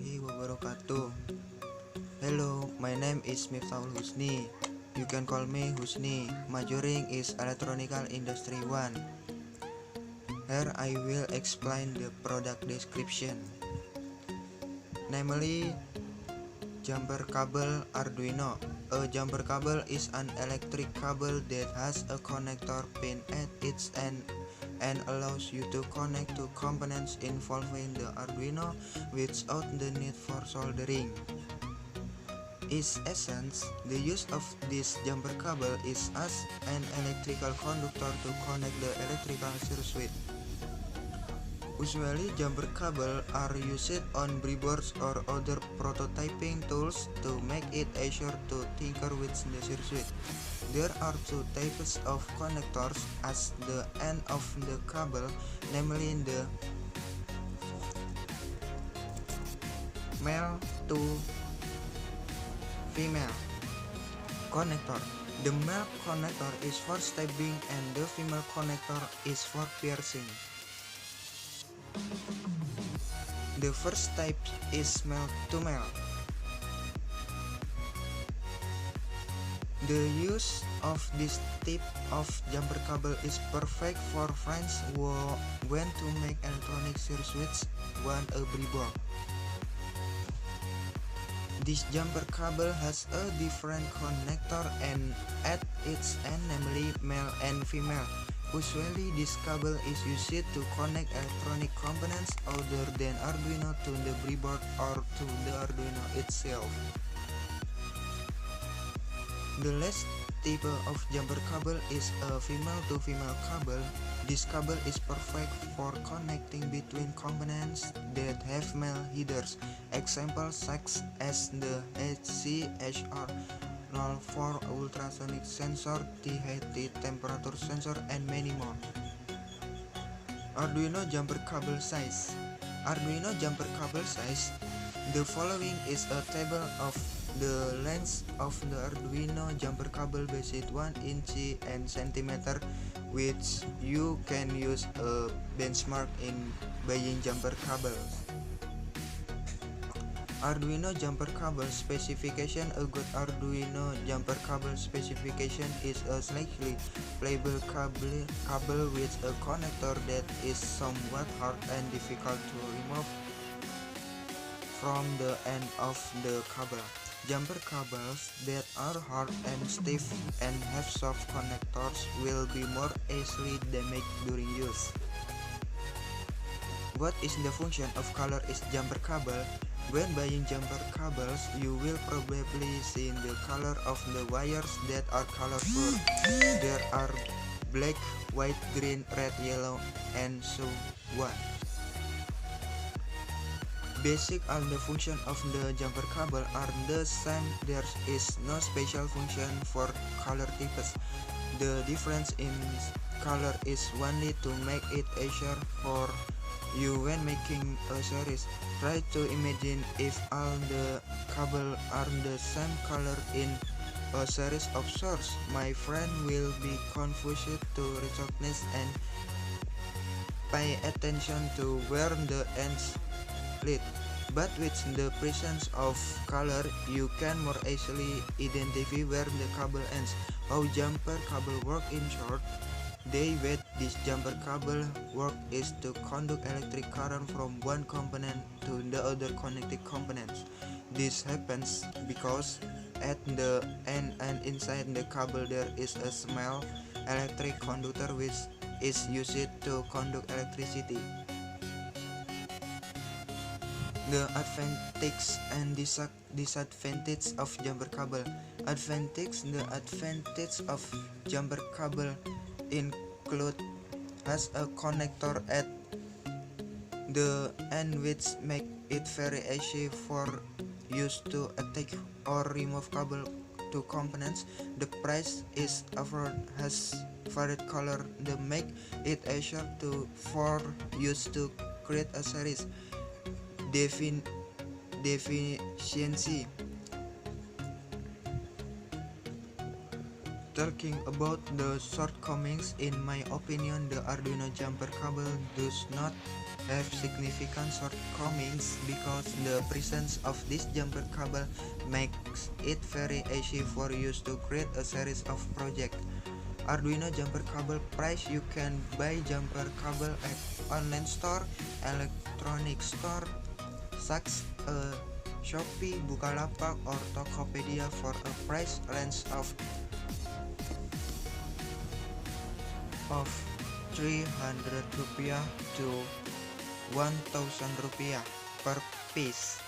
warahmatullahi wabarakatuh. Hello, my name is Miftahul Husni. You can call me Husni. Majoring is Elektronika Industri 1. Here I will explain the product description. Namely, jumper cable Arduino. A jumper cable is an electric cable that has a connector pin at its end and allows you to connect to components involving the Arduino without the need for soldering. Its essence, the use of this jumper cable is as an electrical conductor to connect the electrical circuit. Usually, jumper cables are used on breadboards or other prototyping tools to make it easier to tinker with the circuit. There are two types of connectors at the end of the cable, namely the male to female connector. The male connector is for stabbing and the female connector is for piercing. The first type is male to male. The use of this type of jumper cable is perfect for friends who want to make electronic circuits on a breadboard. This jumper cable has a different connector and at its end, namely male and female. Usually, this cable is used to connect electronic components other than Arduino to the breadboard or to the Arduino itself. The last type of jumper cable is a female-to-female cable. This cable is perfect for connecting between components that have male headers. Examples such as the HCHR 04 ultrasonic sensor, THT temperature sensor, and many more. Arduino jumper cable size. Arduino jumper cable size. The following is a table of the length of the Arduino jumper cable based 1 inch and centimeter, which you can use a benchmark in buying jumper cables. Arduino jumper cable specification. A good Arduino jumper cable specification is a slightly pliable cable with a connector that is somewhat hard and difficult to remove from the end of the cable. Jumper cables that are hard and stiff and have soft connectors will be more easily damaged during use. What is the function of color is jumper cable? When buying jumper cables, you will probably see the color of the wires that are colorful. There are black, white, green, red, yellow, and so on. Basic all the function of the jumper cable are the same. There is no special function for color types. The difference in color is only to make it easier for you when making a series. Try to imagine if all the cables are the same color in a series of sorts. My friend will be confused to recognize and pay attention to where the ends lead. But with the presence of color, you can more easily identify where the cable ends. How jumper cable work in short? The way this jumper cable work is to conduct electric current from one component to the other connected components. This happens because at the end and inside the cable there is a small electric conductor which is used to conduct electricity. The advantage and disadvantage of jumper cable. Advantage. The advantage of jumper cable include has a connector at the end which make it very easy for use to attach or remove cable to components. The price is offered has varied color that make it easier to for use to create a series. Deficiency. Talking about the shortcomings, in my opinion, the Arduino jumper cable does not have significant shortcomings because the presence of this jumper cable makes it very easy for you to create a series of projects. Arduino jumper cable price: you can buy jumper cable at online store, electronic store such as Shopee, Bukalapak, or Tokopedia for a price range of 300 rupiah to 1000 rupiah per piece.